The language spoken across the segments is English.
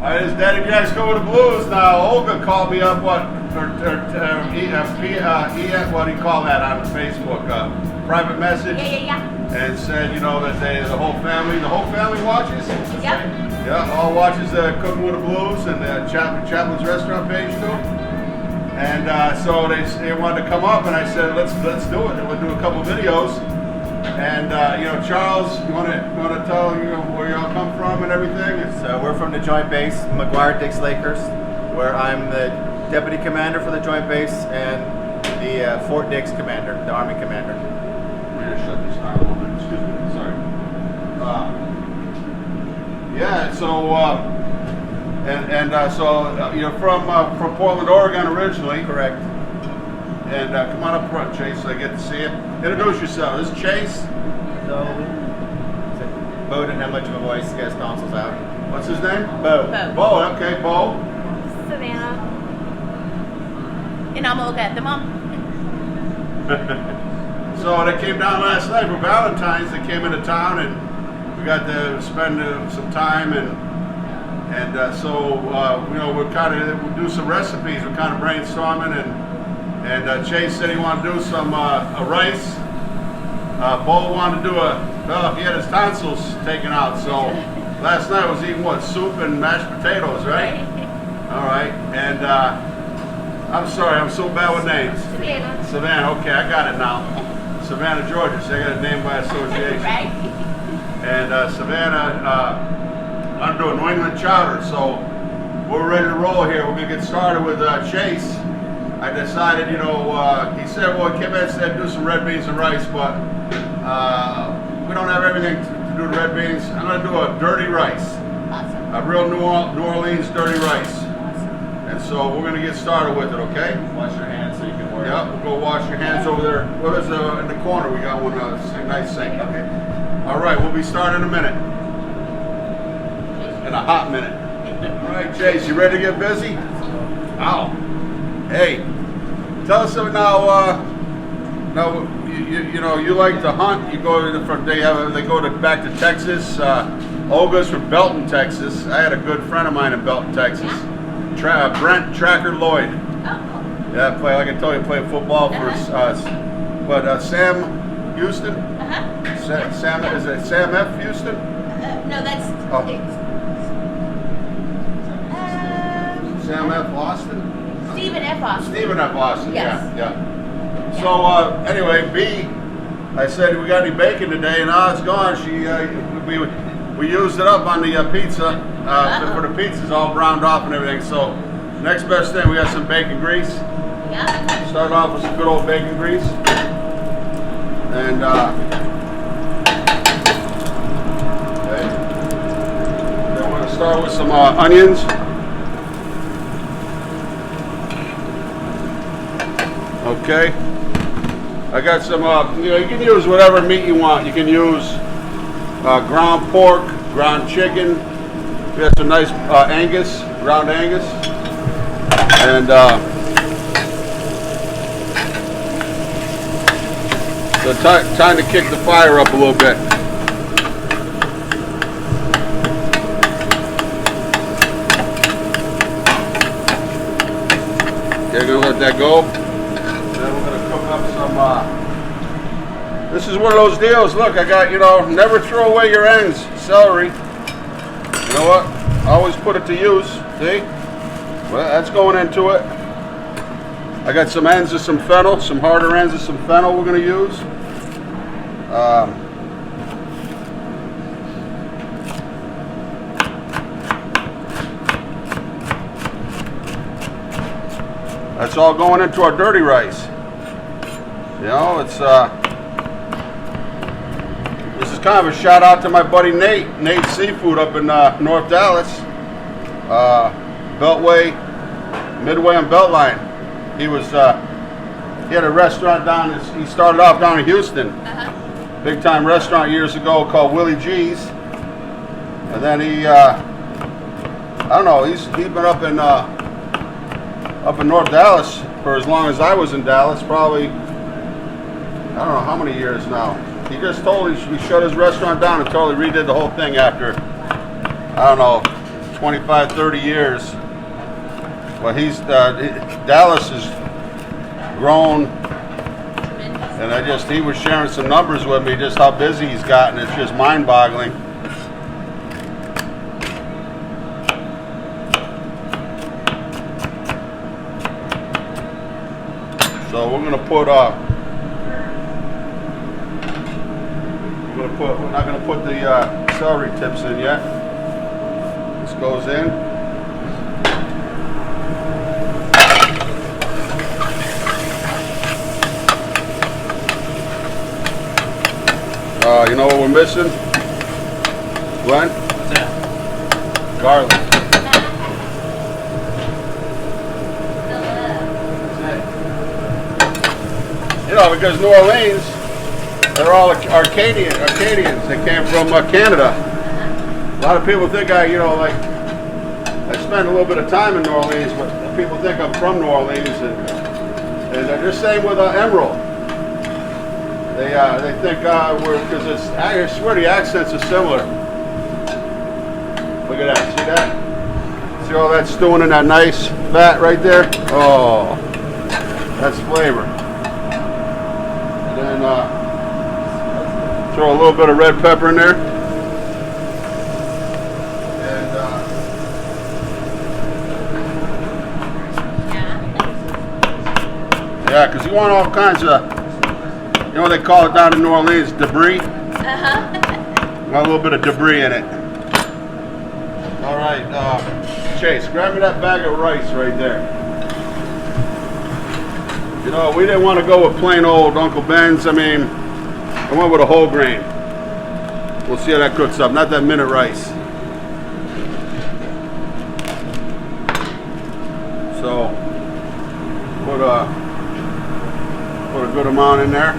His daddy guys go with the blues. Now Olga called me up. What do you call that on Facebook? Private message. Yeah. And said, you know, that the whole family watches. Yep. Yeah, all watches Cooking with the Blues and Chaplin's restaurant page too. And so they wanted to come up, and I said, let's do it. And we'll do a couple videos. And you know, Charles, you want to tell where y'all come from and everything? So we're from the Joint Base, McGuire-Dix Lakehurst, where I'm the deputy commander for the Joint Base and the Fort Dix commander, the Army commander. I'm going to shut this down a little bit. Excuse me. Sorry. Yeah. So so you're from Portland, Oregon originally. Correct. And come on up front, Chase, so I get to see you. Introduce yourself. This is Chase. So, Bo didn't have much of a voice. He has tonsils out. What's his name? Bo. Bo, okay, Bo. Savannah. And I'm Olga, the mom. So they came down last night for Valentine's. They came into town, and we got to spend some time, and so you know, we'll do some recipes. We're kind of brainstorming, and Chase said he wanted to do some a rice. Bo wanted to do he had his tonsils taken out, so last night was eating what, soup and mashed potatoes, right? All right, and I'm sorry, I'm so bad with names. Savannah, okay, I got it now. Savannah, Georgia, so I got a name by association. Right. And Savannah, I'm doing New England chowder, so we're ready to roll here. We're gonna get started with Chase. I decided, you know, he said, well, Kim had said do some red beans and rice, but we don't have everything to do the red beans. I'm gonna do a dirty rice. Awesome. A real New Orleans dirty rice. And so we're gonna get started with it, okay? Wash your hands so you can work. Yeah, we'll go wash your hands over there. Well, there's in the corner, we got one, nice sink. Okay. All right, we'll be starting in a minute. In a hot minute. All right, Chase, you ready to get busy? Ow. Hey, tell us something now. Now, you know, you like to hunt. You go they go back to Texas. Olga's from Belton, Texas. I had a good friend of mine in Belton, Texas. Brent Tracker Lloyd. Oh. Yeah, like I told you, played football for Sam Houston. Sam, is it Sam F. Houston? No, that's. Sam F. Austin. Stephen F. Austin. Stephen F. Austin. Yes. Yeah. So anyway, B, I said, we got any bacon today? And it's gone. We used it up on the pizza. For the pizza's all browned off and everything. So next best thing, we got some bacon grease. Yeah. Start off with some good old bacon grease. And okay. Then we're gonna start with some onions. Okay. I got some, you know, you can use whatever meat you want. You can use ground pork, ground chicken. We got some nice Angus, ground Angus. And so time to kick the fire up a little bit. Okay, gonna let that go. Then we're gonna cook up some. This is one of those deals. Look, I got, you know, never throw away your ends. Celery. You know what? Always put it to use. See? Well, that's going into it. I got some ends of some fennel, some harder ends of some fennel we're going to use. That's all going into our dirty rice. You know, it's this is kind of a shout out to my buddy Nate Seafood up in North Dallas, Beltway, Midway and Beltline. He was he had a restaurant he started off down in Houston, big time restaurant years ago called Willie G's, and then he I don't know, he's been up in North Dallas for as long as I was in Dallas, probably I don't know how many years now. He just told he shut his restaurant down and totally redid the whole thing after, I don't know, 25, 30 years. But Dallas has grown, and he was sharing some numbers with me, just how busy he's gotten. It's just mind-boggling. So we're gonna put we're not gonna put the celery tips in yet. This goes in. You know what we're missing? Glenn? What's that? Garlic. You know, because New Orleans, they're all Arcadians. They came from Canada. A lot of people think I spent a little bit of time in New Orleans, but people think I'm from New Orleans, and they're the same with Emerald. They think because I swear the accents are similar. Look at that, see that? See all that stewing in that nice fat right there? Oh, that's flavor. And then throw a little bit of red pepper in there. Yeah, because you want all kinds of, you know what they call it down in New Orleans, debris? Uh-huh. Want a little bit of debris in it. All right, Chase, grab me that bag of rice right there. You know, we didn't want to go with plain old Uncle Ben's. I mean, I went with a whole grain. We'll see how that cooks up, not that minute rice. So, put a good amount in there.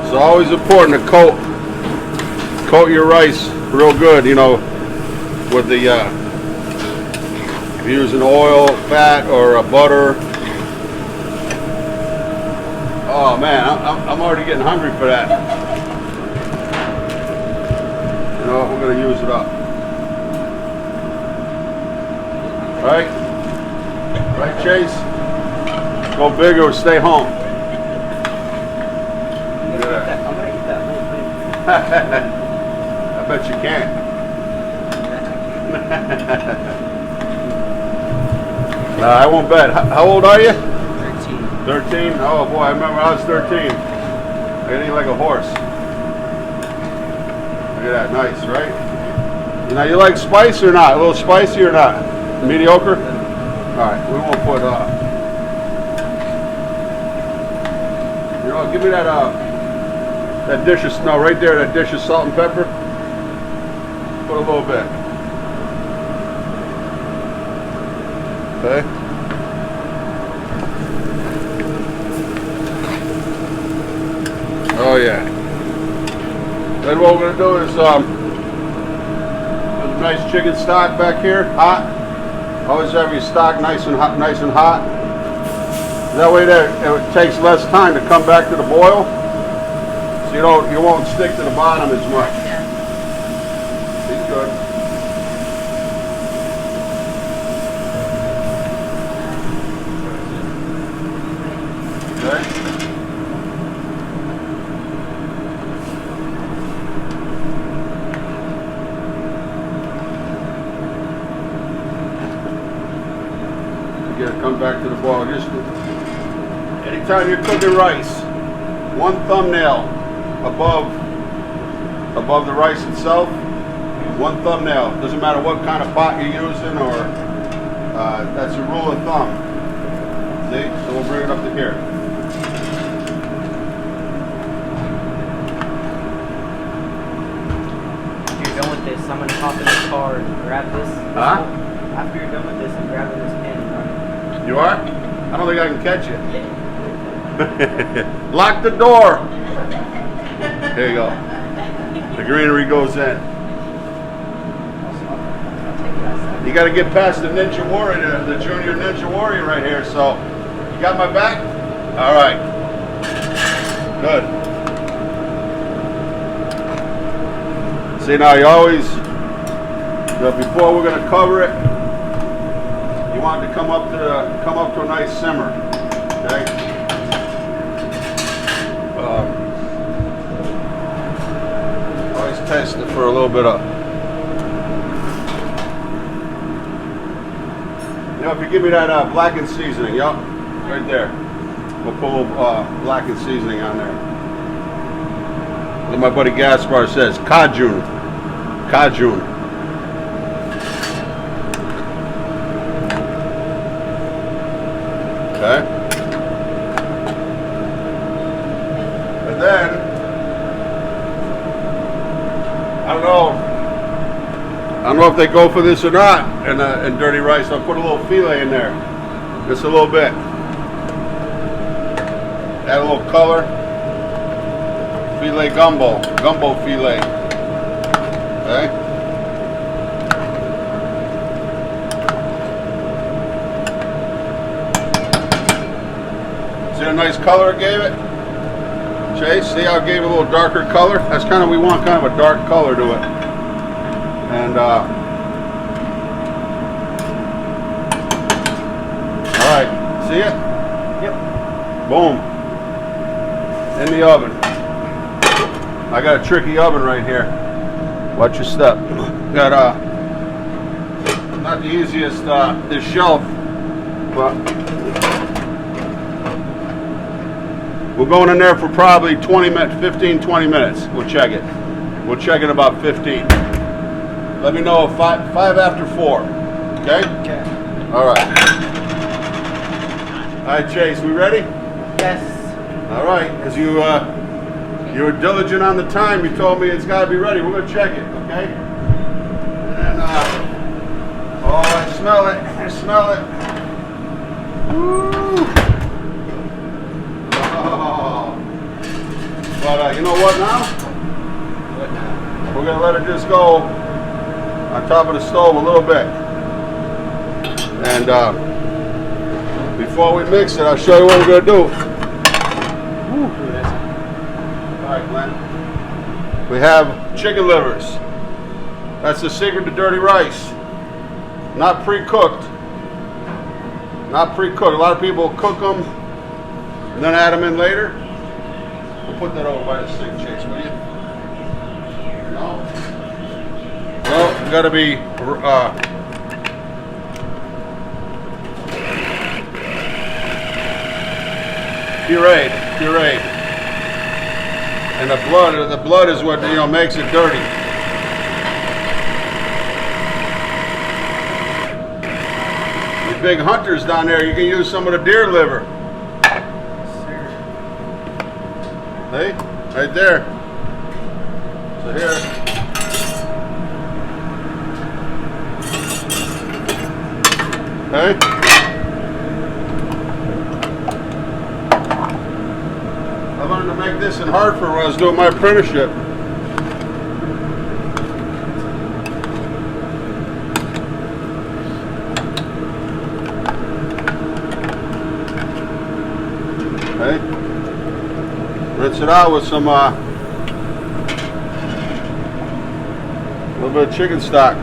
It's always important to coat your rice real good, you know, with the if you're using oil, fat, or butter. Oh man, I'm already getting hungry for that. You know what, we're going to use it up. Right? Right, Chase? Go big or stay home. I'm gonna eat that. I bet you can. I won't bet. How old are you? 13. 13? Oh boy, I remember I was 13. I could eat like a horse. Look at that, nice, right? Now you like spice or not? A little spicy or not? Mediocre? Alright, we won't put you know, give me that dish of snow right there, that dish of salt and pepper. Put a little bit. Okay. Oh yeah. Then what we're gonna do is there's a nice chicken stock back here, hot. Always have your stock nice and hot. That way it takes less time to come back to the boil. So you won't stick to the bottom as much. He's good. Okay. Again, come back to the boil. Just anytime you're cooking rice, one thumbnail above the rice itself, one thumbnail. Doesn't matter what kind of pot you're using, or that's a rule of thumb. See? So we'll bring it up to here. After you're done with this, I'm gonna hop in the car and grab this. Huh? After you're done with this, I'm grabbing this pen and running. You are? I don't think I can catch you. Lock the door. There you go. The greenery goes in. You got to get past the Ninja Warrior, the Junior Ninja Warrior right here. So, you got my back? All right. Good. See, now you always, before we're going to cover it, you want it to come up to a nice simmer. Okay. Always test it for a little bit of. If you give me that blackened seasoning, yup, right there. We'll put a little blackened seasoning on there. Like my buddy Gaspar says, Cajun. Cajun. Okay. And then, I don't know if they go for this or not in dirty rice. I'll put a little filet in there, just a little bit. Add a little color. Filet gumbo filet. Okay. See the nice color it gave it? Chase, see how it gave it a little darker color? That's kind of, we want kind of a dark color to it. And all right, see it? Yep. Boom. In the oven. I got a tricky oven right here. Watch your step. Got not the easiest this shelf, but we're going in there for probably 20 minutes, 15-20 minutes. We'll check it. We'll check it about 15. Let me know if 5 after 4. Okay? Okay. All right. All right, Chase, we ready? Yes. All right, because you were diligent on the time. You told me it's got to be ready. We're going to check it, okay? And oh, I smell it. I smell it. Woo! Oh. But you know what now? What now? We're going to let it just go on top of the stove a little bit. And before we mix it, I'll show you what we're going to do. All right, Glenn. We have chicken livers. That's the secret to dirty rice. Not pre-cooked. Not pre-cooked. A lot of people cook them and then add them in later. We'll put that over by the sink, Chase, will you? No. Well, got to be pureed. And the blood is what makes it dirty. You big hunters down there, you can use some of the deer liver. See? Right there. So here. Okay? I learned to make this in Hartford when I was doing my apprenticeship. Okay? Rinse it out with some little bit of chicken stock.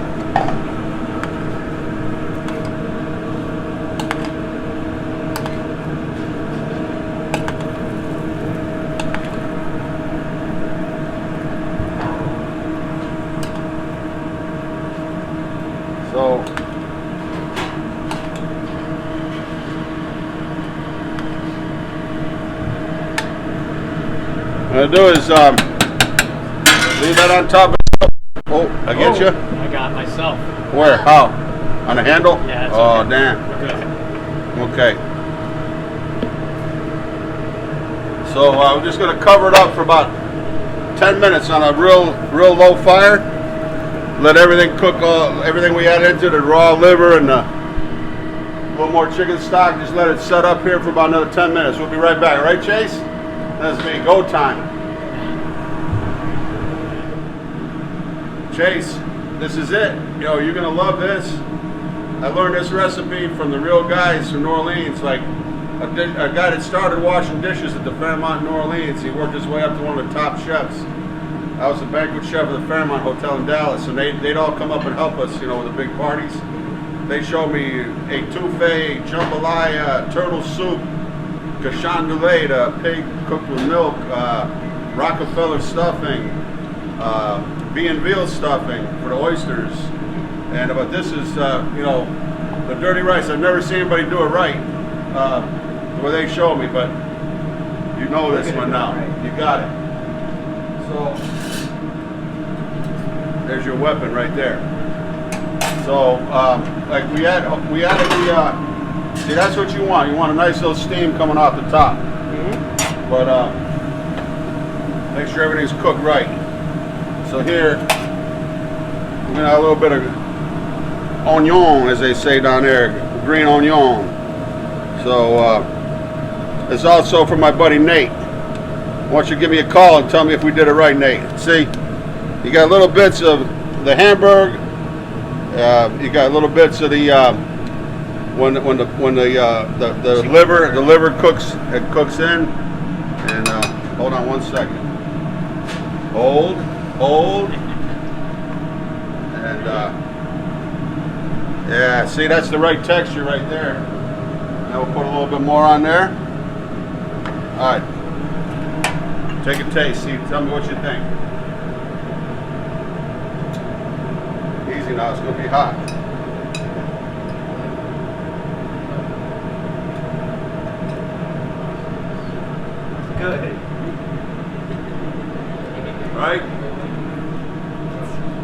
So what I do is leave that on top of. Oh, I get you. I got myself. Where? How? On the handle? Yeah. It's Oh, okay. damn. We're good. Okay. So we're just going to cover it up for about 10 minutes on a real low fire. Let everything cook. Everything we add into the raw liver and a little more chicken stock. Just let it set up here for about another 10 minutes. We'll be right back. Right, Chase? That's me. Go time. Chase, this is it. You're going to love this. I learned this recipe from the real guys from New Orleans like a guy that started washing dishes at the Fairmont in New Orleans. He worked his way up to one of the top chefs. I was the banquet chef of the Fairmont Hotel in Dallas, and they'd all come up and help us, you know, with the big parties. They showed me etouffee, jambalaya, turtle soup, cachandoulet, pig cooked with milk, Rockefeller stuffing, veal stuffing for the oysters. And but this is, you know, the dirty rice. I've never seen anybody do it right, the way they showed me, but you know this one now. You got it. So there's your weapon right there. So like we added the see, that's what you want. You want a nice little steam coming off the top. But make sure everything's cooked right. So here we're gonna have a little bit of onion, as they say down there, green onion. So it's also for my buddy Nate. I want you to give me a call and tell me if we did it right, Nate. See, you got little bits of the Hamburg. You got little bits of the when the liver cooks in. And hold on one second. Hold, and yeah. See, that's the right texture right there. Now we'll put a little bit more on there. All right. Take a taste. See, tell me what you think. Easy now. It's going to be hot. Good. Right?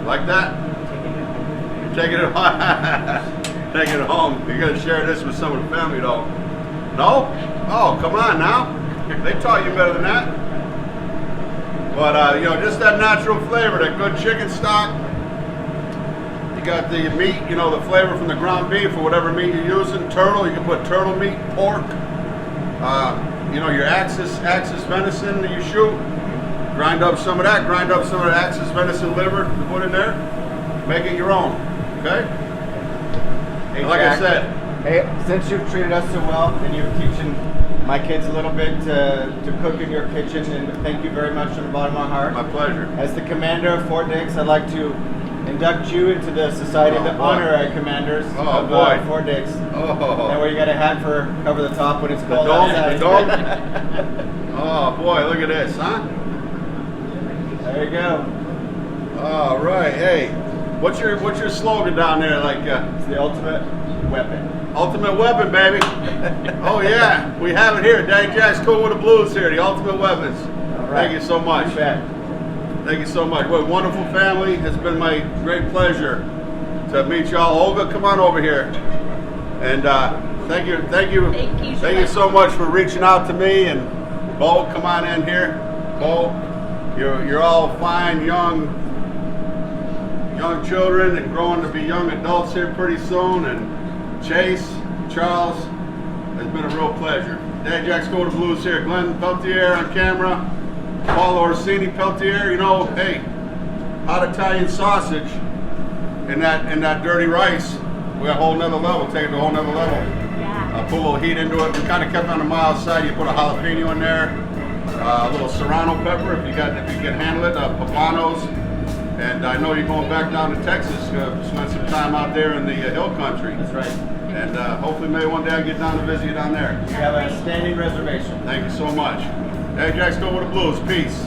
Like that? You're taking it home. Taking it home. You're going to share this with some of the family, though. No? Oh, come on now. They taught you better than that. But, you know, just that natural flavor, that good chicken stock. You got the meat, you know, the flavor from the ground beef or whatever meat you're using. Turtle, you can put turtle meat, pork. You know, your axis venison that you shoot. Grind up some of that. Grind up some of the axis venison liver to put in there. Make it your own. Okay? Hey, Like Jack, I said. hey, since you've treated us so well and you're teaching my kids a little bit to cook in your kitchen, and thank you very much from the bottom of my heart. My pleasure. As the commander of Fort Dix, I'd like to induct you into the Society of the boy. Honorary Commanders of boy. Fort Dix. Oh. That way you got a hat for cover the top when it's cold dome, outside. the dome. Oh boy, look at this, huh? There you go. All right. Hey, what's your slogan down there? Like It's the ultimate weapon. ultimate weapon, baby. Oh yeah, we have it here. Daddy Jack's Cool with the Blues here. The ultimate weapons. All right. Thank you so much. You bet. Thank you so much. What a wonderful family. It's been my great pleasure to meet y'all. Olga, come on over here. And thank you so much for reaching out to me. And Bo, come on in here. Bo, you're all fine, young children and growing to be young adults here pretty soon. And Chase, Charles, it's been a real pleasure. Dad Jack's Go to Blues here. Glenn Peltier on camera. Paul Orsini Peltier, you know, hey, hot Italian sausage and that dirty rice. We got a whole nother level, take it to a whole nother level. Yeah. Put a little heat into it. We kind of kept it on the mild side. You put a jalapeno in there, a little serrano pepper if you can handle it, poblanos. And I know you're going back down to Texas, spend some time out there in the hill country. That's right. And hopefully maybe one day I get down to visit you down there. You have a standing reservation. Thank you so much. Hey, Jack's Go with the Blues. Peace.